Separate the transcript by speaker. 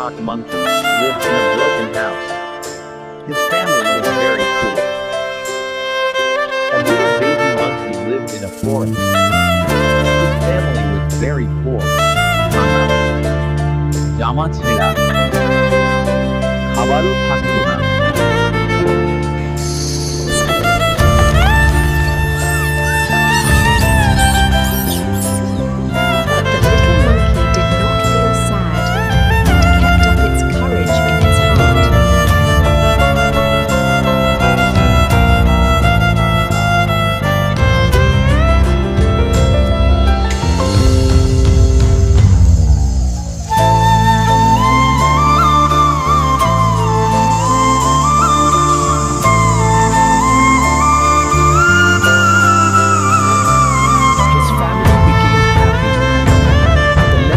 Speaker 1: peacock monkey lived in a broken house. His family was very poor. A little baby monkey lived in a forest. His family was very poor.
Speaker 2: জামা ছেঁড়া, খাবারও থাকতো